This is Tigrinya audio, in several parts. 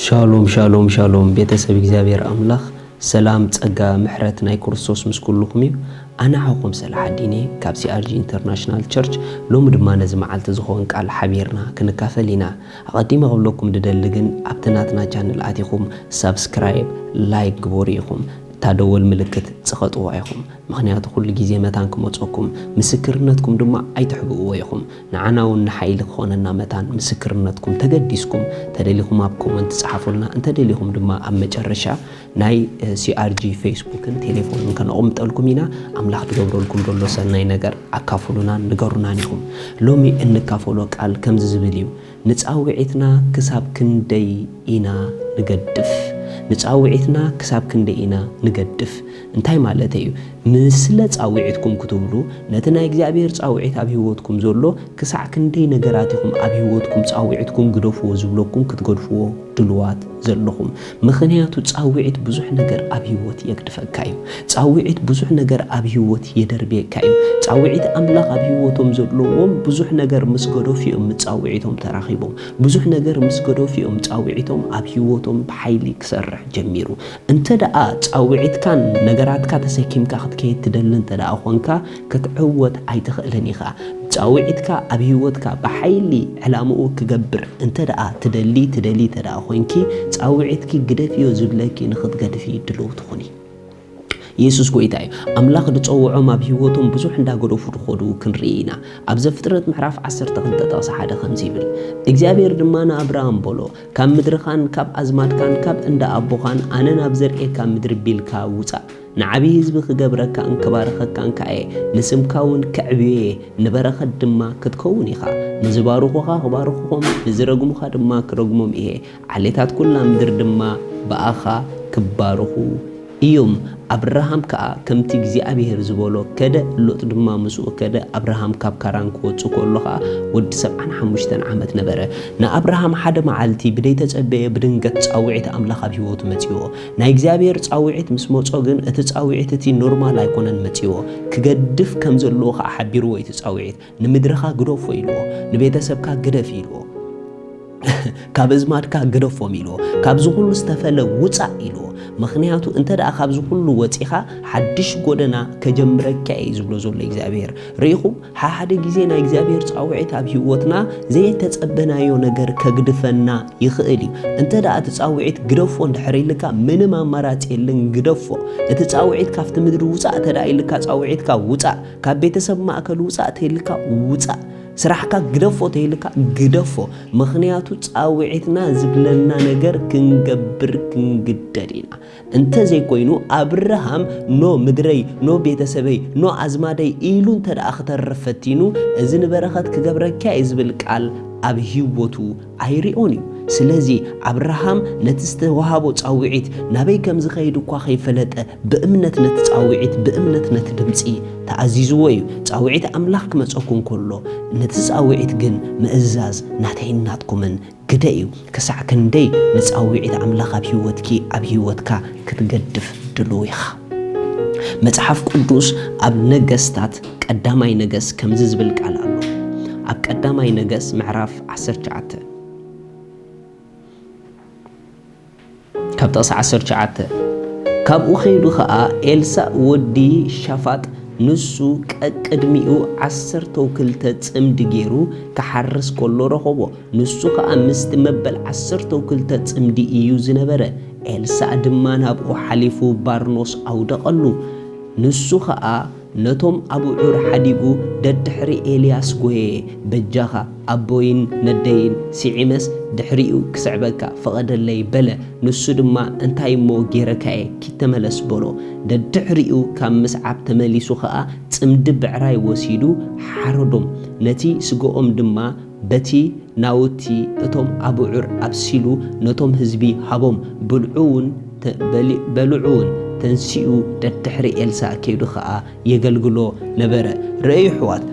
ሻሎም ሻሎም ሻሎም ቤተሰብ እግዚአብሔር አምላኽ ሰላም ጸጋ ምሕረት ናይ ክርስቶስ ምስ ኩልኩም እዩ አና ሓኹም ሰላሐዲኔ ካብ ሲአርጂ ኢንተርናሽናል ቸርች ሎም ድማ ነዚ መዓልቲ ዝኾን ቃል ሓቢርና ክንካፈል ኢና አቀዲመ ክብለኩም ድደልግን ኣብትናትና ቻነል አቲኹም ሰብስክራይብ ላይክ ግቦሩ ኢኹም ታደወል ምልክት ጽኸጥዎ አይኹም ምኽንያቱ ሁሉ ጊዜ መታን ክመጾኩም ምስክርነትኩም ድማ አይትሕግዎ ኢኹም ንዓናውን ንሓይል ክኾነና መታን ምስክርነትኩም ተገዲስኩም ተደሊኹም ኣብ ኮመንት ጽሓፉልና እንተደሊኹም ድማ ኣብ መጨረሻ ናይ ሲአርጂ ፌስቡክን ቴሌፎንን ከነቕምጠልኩም ኢና ኣምላኽ ዝገብረልኩም ዘሎ ሰናይ ነገር ኣካፍሉናን ንገሩናን ኢኹም ሎሚ እንካፈሎ ቃል ከምዚ ዝብል እዩ ንጻውዒትና ክሳብ ክንደይ ኢና ንገድፍ ንጻውዒትና ክሳብ ክንደይ ኢና ንገድፍ እንታይ ማለት እዩ ምስለ ጻውዒትኩም ክትብሉ ነቲ ናይ እግዚአብሔር ጻውዒት ኣብ ህይወትኩም ዘሎ ክሳዕ ክንደይ ነገራት ኢኹም ኣብ ህይወትኩም ጻውዒትኩም ግደፍዎ ዝብለኩም ክትገድፍዎ ድልዋት ዘለኹም ምኽንያቱ ጻውዒት ብዙሕ ነገር ኣብ ህይወት የግድፈካ እዩ ጻውዒት ብዙሕ ነገር ኣብ ህይወት የደርቤካ እዩ ጻውዒት ኣምላኽ ኣብ ህይወቶም ዘለዎም ብዙሕ ነገር ምስ ገደፊኦም ጻውዒቶም ተራኺቦም ብዙሕ ነገር ምስ ገደፊኦም ጻውዒቶም ኣብ ህይወቶም ብሓይሊ ክሰርሕ ጀሚሩ እንተደኣ ጻውዒትካን ነገራትካ ተሰኪምካ ክትከይድ ትደሊ እንተደኣ ኮንካ ክትዕወት ኣይትኽእልን ኢኻ ጻውዒትካ ኣብ ህይወትካ ብሓይሊ ዕላምኡ ክገብር እንተደኣ ትደሊ ተደኣ ኮንኪ ጻውዒትኪ ግደፍዮ ዝብለኪ ንኽትገድፊ ድልው ትኹኒ ኢየሱስ ጎይታ እዩ ኣምላኽ ዝጸውዖም ኣብ ህይወቶም ብዙሕ እንዳገደፉ ድኾዱ ክንርኢና ኣብ ዘፍጥረት ምዕራፍ 12 ጥቕሲ 1 ከምዚ ይብል እግዚአብሔር ድማ ንኣብርሃም በሎ ካብ ምድርኻን ካብ ኣዝማድካን ካብ እንዳ ኣቦኻን ኣነ ናብ ዘርኤካ ምድሪ ቢልካ ውፃእ ንዓብዪ ህዝቢ ክገብረካ እንክባረኸካን ከኣየ ንስምካ እውን ከዕብየ ንበረኸት ድማ ክትከውን ኢኻ ንዝባርኹኻ ክባርኽኾም ንዝረግሙኻ ድማ ክረግሞም እየ ዓሌታት ኩላ ምድር ድማ በኣኻ ክባርኹ እዮም አብርሃም ከዓ ከምቲ እግዚአብሔር ዝበሎ ከደ ሎጥ ድማ ምስኡ ከደ አብርሃም ካብ ካራን ክወፁ ከሎኻ ወዲ 75 ዓመት ነበረ ንአብርሃም ሓደ መዓልቲ ብደይ ተጸበየ ብድንገት ጻውዒት ኣምላኽ ኣብ ህይወቱ መጺዎ ናይ እግዚአብሔር ጻውዒት ምስ መጾ ግን እቲ ጻውዒት እቲ ኖርማል ኣይኮነን መጺዎ ክገድፍ ከም ዘለዎ ከዓ ሓቢርዎ እቲ ጻውዒት ንምድርኻ ግደፎ ኢልዎ ንቤተሰብካ ግደፍ ኢልዎ ካብ እዝማድካ ግደፎም ኢልዎ ካብዚ ኩሉ ዝተፈለ ውፃእ ኢልዎ ምኽንያቱ እንተደኣ ካብዚ ኩሉ ወፂኻ ሓድሽ ጎደና ከጀምረካ እዩ ዝብሎ ዘሎ እግዚአብሔር ርኢኹም ሓደ ግዜ ናይ እግዚአብሔር ጻውዒት ኣብ ህይወትና ዘይተጸበናዮ ነገር ከግድፈና ይኽእል እዩ እንተደኣ እቲ ጻውዒት ግደፎ እንድሕር ኢልካ ምንም ኣማራፂ የለን ግደፎ እቲ ጻውዒት ካብቲ ምድሪ ውፃእ ተደኣ ኢልካ ጻውዒትካ ውፃእ ካብ ቤተሰብ ማእከል ውፃእ ተኢልካ ውፃእ ስራሕካ ግደፎ ተኢልካ ግደፎ ምኽንያቱ ጻውዒትና ዝብለና ነገር ክንገብር ክንግደድ ኢና እንተ ዘይኮይኑ አብርሃም ኖ ምድረይ ኖ ቤተሰበይ ኖ አዝማደይ ኢሉ እንተደኣ ክተርፈቲኑ እዚ ንበረኸት ክገብረካ ዝብል ቃል ኣብ ህይወቱ ኣይሪኦን እዩ ስለዚ አብርሃም ነቲ ዝተዋሃቦ ጻውዒት ናበይ ከም ዝኸይድ እኳ ከይፈለጠ ብእምነት ነቲ ጻውዒት ብእምነት ነቲ ድምፂ ተኣዚዝዎ እዩ ጻውዒት ኣምላኽ ክመፀኩም ከሎ ነቲ ጻውዒት ግን ምእዛዝ ናተይን ናትኩምን ግደ እዩ ክሳዕ ክንደይ ንጻውዒት ኣምላኽ ኣብ ህይወትኪ ኣብ ህይወትካ ክትገድፍ ድልው ኢኻ መጽሓፍ ቅዱስ ኣብ ነገስታት ቀዳማይ ነገስ ከምዚ ዝብል ቃል ኣሎ ኣብ ቀዳማይ ነገስ ምዕራፍ 19 ካብ ጥቕሲ 19 ካብኡ ኸይዱ ከዓ ኤልሳዕ ወዲ ሻፋጥ ንሱ ቀቅድሚኡ 12 ጽምዲ ገይሩ ክሓርስ ከሎ ረኸቦ ንሱ ከዓ ምስቲ መበል 12 ጽምዲ እዩ ዝነበረ ኤልሳዕ ድማ ናብኡ ሓሊፉ ባርኖስ ኣውደቐሉ ንሱ ከዓ ነቶም ኣብዑር ሓዲጉ ደድሕሪ ኤልያስ ጎየ በጃኻ ኣቦይን ነደይን ሲዒመስ ድሕሪኡ ክስዕበካ ፈቐደለይ በለ ንሱ ድማ እንታይ ሞ ጌረካየ ኪተመለስ በሎ ደድሕሪኡ ካብ ምስዓብ ተመሊሱ ከዓ ጽምዲ ብዕራይ ወሲዱ ሓረዶም ነቲ ስግኦም ድማ በቲ ናውቲ እቶም ኣብዑር ኣብሲሉ ነቶም ህዝቢ ሃቦም በልዑውን ተንሲኡ ደድሕሪ ኤልሳዕ ከይዱ ከዓ የገልግሎ ነበረ ርአዩ ሕዋት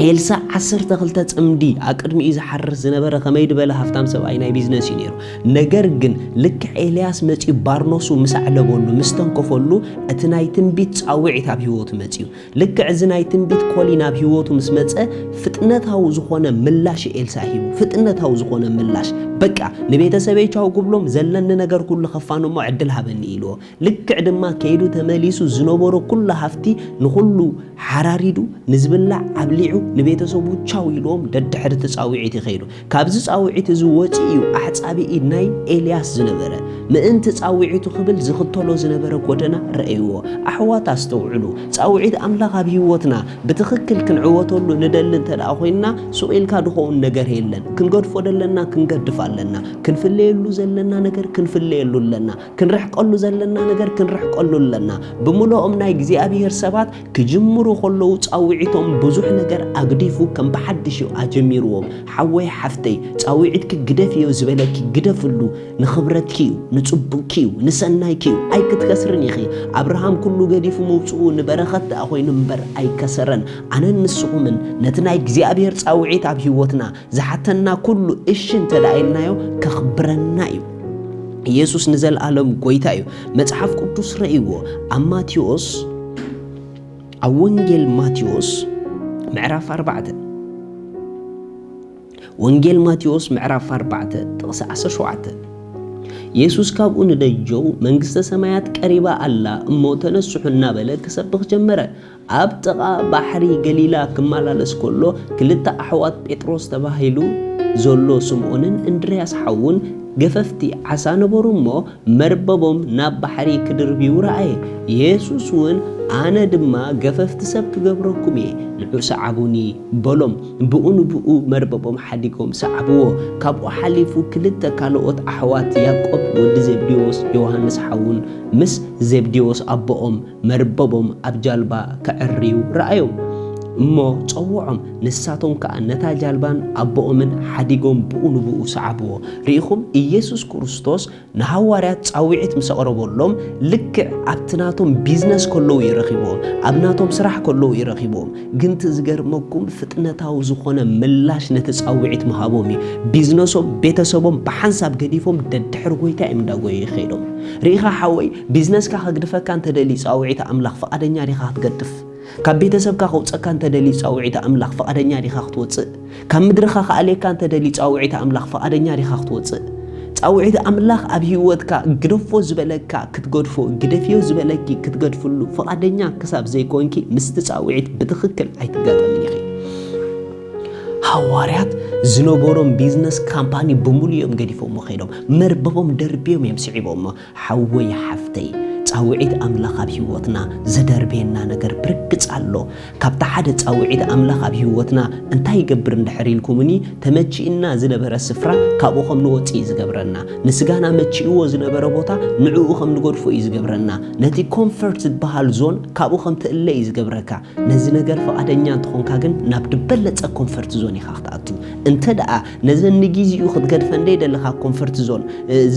ኤልሳ 12 ጽምዲ አቅድሚ ይዝሐርስ ዝነበረ ከመይ ድበለ ሃፍታም ሰብኣይ ናይ ቢዝነስ ይነሩ ነገር ግን ልክ ኤልያስ መጪ ባርኖሱ ምስዓለበሉ ምስተንከፈሉ እቲ ናይ ትንቢት ጻውዒት ኣብ ህይወቱ መጪው ልክ እዚ ናይ ትንቢት ኮሊና ኣብ ህይወቱ ምስ መጸ ፍጥነታው ዝኾነ ምላሽ ኤልሳ ሂቡ ፍጥነታው ዝኾነ ምላሽ በቃ ንቤተሰበይ ቻው ጉብሎም ዘለነ ነገር ኩሉ ከፋኖሞ ዕድል ሃበኒ ኢልዎ ልክ ድማ ከይዱ ተመሊሱ ዝነበሮ ኩሉ ሃፍቲ ንኹሉ ሓራሪዱ ንዝብላ ኣብሊዑ ንቤተሰቡ ቻው ኢሎም ደድሕሪ ተጻውዒት ይኸይዱ ካብዚ ጻውዒት እዚ ወጪኡ ኣሕጻቢ ኢድ ናይ ኤልያስ ዝነበረ ምእንቲ ጻውዒቱ ክብል ዝኽተሎ ዝነበረ ጎደና ረአይዎ ኣሕዋት ኣስተውዕሉ ጻውዒት ኣምላኽ ኣብ ህይወትና ብትኽክል ክንዕወተሉ ንደሊ እንተዳ ኮይና ሱኢልካ ድኾውን ነገር የለን ክንገድፎ ደለና ክንገድፍ ኣለና ክንፍለየሉ ዘለና ነገር ክንፍለየሉ ኣለና ክንርሕቀሉ ዘለና ነገር ክንርሕቀሉ ኣለና ብምልኦም ናይ እግዚኣብሔር ሰባት ክጅምሩ ከለዉ ጻውዒቶም ብዙሕ ነገር ኣግዲፉ ከም በሓድሽ ኣጀሚርዎም ሓወይ ሓፍተይ ጻውዒት ክግደፍዮ ዝበለኪ ግደፍሉ ንኽብረትኪዩ ንጽቡቅኪዩ ንሰናይኪዩ ኣይክትከስርን ይኺ አብርሃም ኩሉ ገዲፉ መውጽኡ ንበረኸት ኣኾይኑ እምበር ኣይከሰረን ኣነ ንስኹምን ነቲ ናይ እግዚኣብሔር ጻውዒት ኣብ ህይወትና ዝሓተና ኩሉ እሺ እንተዳኢልናዮ ከኽብረና እዩ ኢየሱስ ንዘለዓለም ጎይታ እዩ መጽሓፍ ቅዱስ ረእይዎ ኣብ ማቴዎስ ኣብ ወንጌል ማቴዎስ ምዕራፍ 4 ወንጌል ማቴዎስ ምዕራፍ 4 ጥቕሲ 17 ኢየሱስ ካብኡ ንደጆው መንግስተ ሰማያት ቀሪባ ኣላ እሞ ተነስሑና በለ ክሰብኽ ጀመረ ኣብ ጥቓ ባሕሪ ገሊላ ክመላለስ ከሎ ክልተ ኣሕዋት ጴጥሮስ ተባሂሉ ዘሎ ስምዖንን እንድርያስ ሓውን ገፈፍቲ ዓሳ ነበሩ እሞ መርበቦም ናብ ባሕሪ ክድርብዩ ረአየ ኢየሱስ እውን ኣነ ድማ ገፈፍቲ ሰብ ክገብረኩም እየ ንዑ ሰዓቡኒ በሎም ብኡ መርበቦም ሓዲጎም ሰዓብዎ ካብኡ ሓሊፉ ክልተ ካልኦት ኣሕዋት ያዕቆብ ወዲ ዘብዴዎስ ዮሐንስ ሓውን ምስ ዘብዴዎስ ኣቦኦም መርበቦም ኣብ ጃልባ ከዕርዩ ረአዮም እሞ ጸውዖም ንሳቶም ከዓ ነታ ጃልባን ኣቦኦምን ሓዲጎም ብኡ ሰዓብዎ ርኢኹም ኢየሱስ ክርስቶስ ንሐዋርያት ጻውዒት ምስ ኣቕረበሎም ልክዕ ኣብቲ ናቶም ቢዝነስ ከለዉ ይረኺቦም ኣብ ናቶም ስራሕ ከለዉ ይረኺቦም ግን ዝገርመኩም ፍጥነታዊ ዝኾነ ምላሽ ነቲ ጻውዒት ምሃቦም እዩ ቢዝነሶም ቤተሰቦም ብሓንሳብ ገዲፎም ደድሕሪ ጎይታ እዮም እንዳጎዩ ይኸይዶም ርኢኻ ሓወይ ቢዝነስካ ከግድፈካ እንተደሊ ጻውዒት ኣምላኽ ፈቃደኛ ዲኻ ክትገድፍ ካብ ቤተሰብካ ከውፀካ እንተደሊ ጻውዒት ኣምላኽ ፈቃደኛ ዲኻ ክትወፅእ ካብ ምድርኻ ከኣሌካ እንተደሊ ጻውዒት ኣምላኽ ፈቃደኛ ዲኻ ክትወፅእ ጻውዒት ኣምላኽ ኣብ ህይወትካ ግደፎ ዝበለካ ክትገድፎ ግደፍዮ ዝበለኪ ክትገድፍሉ ፈቃደኛ ክሳብ ዘይኮንኪ ምስቲ ጻውዒት ብትኽክል ኣይትጋጠምን ኢኺ ሐዋርያት ዝነበሮም ቢዝነስ ካምፓኒ ብምሉእ እዮም ገዲፎም ኸይዶም መርበቦም ደርብዮም እዮም ስዒቦም ሓወይ ሓፍተይ ጻውዒት ኣምላኽ ኣብ ህይወትና ዘደርቤና ነገር ብርግጽ ኣሎ ካብታ ሓደ ጻውዒት ኣምላኽ ኣብ ህይወትና እንታይ ይገብር እንድሕሪልኩምኒ ተመቺእና ዝነበረ ስፍራ ካብኡ ከም ንወፅእ ዝገብረና ንስጋና መቺእዎ ዝነበረ ቦታ ንዕኡ ከም ንገድፎ እዩ ዝገብረና ነቲ ኮምፈርት ዝበሃል ዞን ካብኡ ከም ትእለ እዩ ዝገብረካ ነዚ ነገር ፈቃደኛ እንትኾንካ ግን ናብ ድበለጸ ኮምፈርት ዞን ኢኻ ክትኣቱ እንተ ደኣ ነዚ ንግዚኡ ክትገድፈ እንደይደለኻ ኮምፈርት ዞን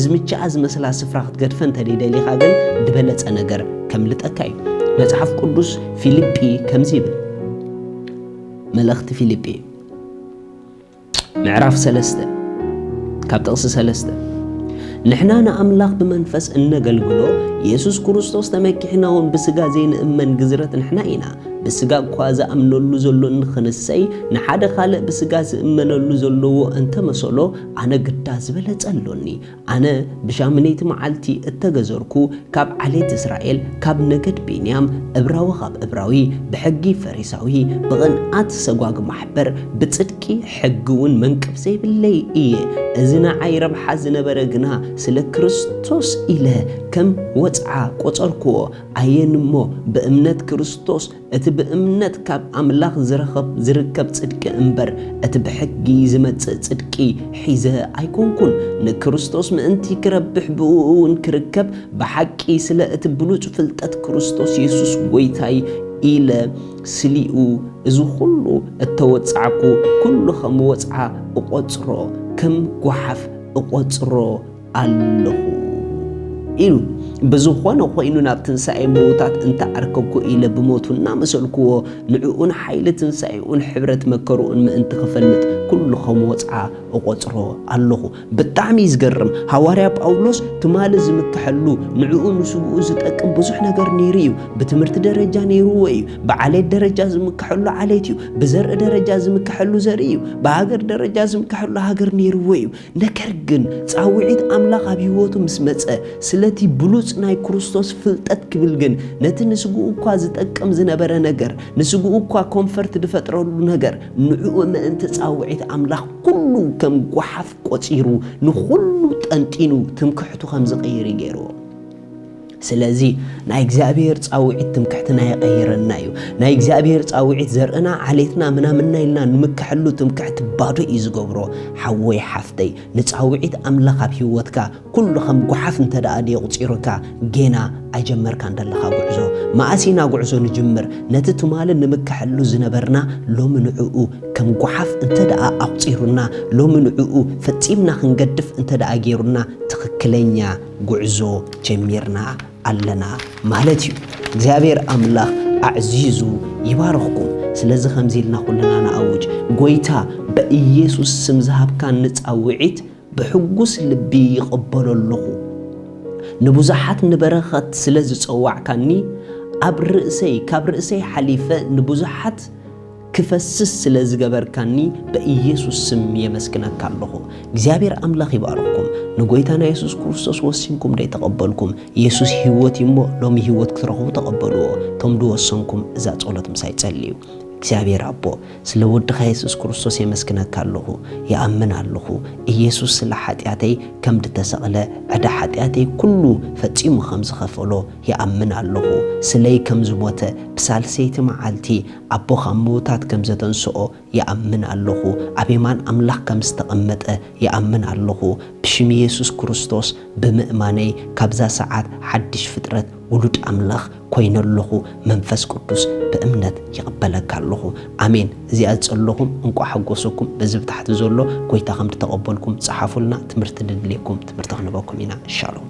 ዝምችኣ ዝመስላ ስፍራ ክትገድፈ እንተደይደሊኻ ግን ድበለጸ ነገር ከም ልጠካይ መጽሐፍ ቅዱስ ፊልጵ ከምዚ ይብል መልእኽቲ ፊልጵ ምዕራፍ 3 ካብ ጥቕሲ 3 ንሕና ንኣምላኽ ብመንፈስ እነገልግሎ ኢየሱስ ክርስቶስ ተመኪሕናውን ብስጋ ዘይንእመን ግዝረት ንሕና ኢና ብስጋ እኳ ዝኣምነሉ ዘሎ ንኽንሰይ ንሓደ ካልእ ብስጋ ዝእመነሉ ዘለዎ እንተመሰሎ ኣነ ግዳ ዝበለጸሎኒ ኣነ ብሻምነይቲ መዓልቲ እተገዘርኩ ካብ ዓሌት እስራኤል ካብ ነገድ ቤንያም ዕብራዊ ካብ ዕብራዊ ብሕጊ ፈሪሳዊ ብቕንዓት ሰጓግ ማሕበር ብጽድቂ ሕጊ እውን መንቅብ ዘይብለይ እየ እዚ ንዓይ ረብሓ ዝነበረ ግና ስለ ክርስቶስ ኢለ ከም ወፅዓ ቆጸርክዎ ኣየንሞ ብእምነት ክርስቶስ እቲ ብእምነት ካብ ኣምላኽ ዝርከብ ጽድቂ እምበር እቲ ብሕጊ ዝመጽእ ጽድቂ ሒዘ ኣይኮንኩን ንክርስቶስ ምእንቲ ክረብሕ ብኡውን ክርከብ ብሓቂ ስለ እቲ ብሉጽ ፍልጠት ክርስቶስ ኢየሱስ ጎይታይ ኢለ ስሊኡ እዚ ኩሉ እተወጻዕኩ ኩሉ ከም ወጽዓ እቆጽሮ ከም ጓሓፍ እቆጽሮ ኣለኹ ኢሉ بزخون خوينو نابتنساي موتات انت عركبكو إلى بموتنا مسلكو نعون حيلة تنسايون حبرة مكرون ما انت خفلت كل خموصعة وقصرو الله بالتعميز قرم هواريا بأولوس تمالز مكحلو نعون نسوقو زتأكم بزح نقر نيريو بتمرت درجة نيرويو بعلي درجة زمكحلو عليتيو بزرق درجة زمكحلو زريو بهاجر درجة زمكحلو هاجر نيرويو نكرجن تعويد أملاق بيوتو مسمتة سلتي بلوز ناي كريستوس فلتت كبلجن نتي نسقو أقوى زتأكم زنبرة نجر نسقو أقوى كونفرت دفترة نجر نعو ما أنت تعويد أملاق كله كم قحف قصيرو نخلو تنتينو تمكحتو خمس غيري غيرو سلازي ناي إجزابير تعويد تمكحتنا يغيرنا يو ناي إجزابير تعويد زرقنا عليتنا منا إلنا نمكحلو تمكحت بادو إزقبرو حوي حفتي نتعويد أملاق بيوتك كل خم قحف انت دادي قصيرك جينا أجمر كان دلخا قعزو ما أسينا قعزو نجمر نتتو مال نمكحلو زنبرنا لو منعو كم قحف انت دا أقصيرنا لو منعو فتيمنا خنقدف انت دا أجيرنا تخكلينيا قعزو جميرنا علنا مالتيو እግዚአብሔር አምላክ አዕዚዙ ይባርኽኩም ስለዚህ ከምዚልና ኩልና ናአውጅ ጎይታ በኢየሱስ ስም ዝሃብካ ንጻውዒት ብሕጉስ ልቢ ይቕበለለኹ ንብዙሓት ንበረኸት ስለዚ ጸዋዕካኒ ኣብ ርእሰይ ካብ ርእሰይ ሓሊፈ ንብዙሓት ክፈስስ ስለዚ ገበርካኒ በኢየሱስ ስም የመስክነካ ኣለኹ እግዚአብሔር አምላክ ይባርኽኩም ንጎይታና ኢየሱስ ክርስቶስ ወሲንኩም ደይ ተቀበልኩም ኢየሱስ ህይወት ይሞ ሎሚ ህይወት ክትረኽቡ ተቀበልዎ ቶም ድወሰንኩም እዛ ጸሎት ምሳይ ጸልዩ እግዚአብሔር አቦ ስለ ወድኻ ኢየሱስ ክርስቶስ የመስክነካ ኣለኹ ያአምን ኣለኹ ኢየሱስ ስለ ኃጢአተይ ከም ድተሰቕለ ዕዳ ኃጢአተይ ኩሉ ፈጺሙ ከም ዝኸፈሎ ያአምን ኣለኹ ስለይ ከም ዝሞተ ብሳልሰይቲ መዓልቲ አቦ ከምውታት ከም ዘተንስኦ ያአምን ኣለኹ አቤማን አምላክ ከም ዝተቐመጠ ያአምን ኣለኹ ብሽም ኢየሱስ ክርስቶስ ብምእማነይ ካብዛ ሰዓት ሓድሽ ፍጥረት ውሉድ አምላክ ኮይነለኹ መንፈስ ቅዱስ በእምነት ይቀበለካ ኣለኹ አሜን እዚኣ ጸለኹም እንቋ ሓጎሰኩም በዚ ብታሕቲ ዘሎ ጎይታ ከም ተቀበልኩም ጻሓፉልና ትምህርቲ ድድልየኩም ትምህርቲ ክንበኩም ኢና ሻሎም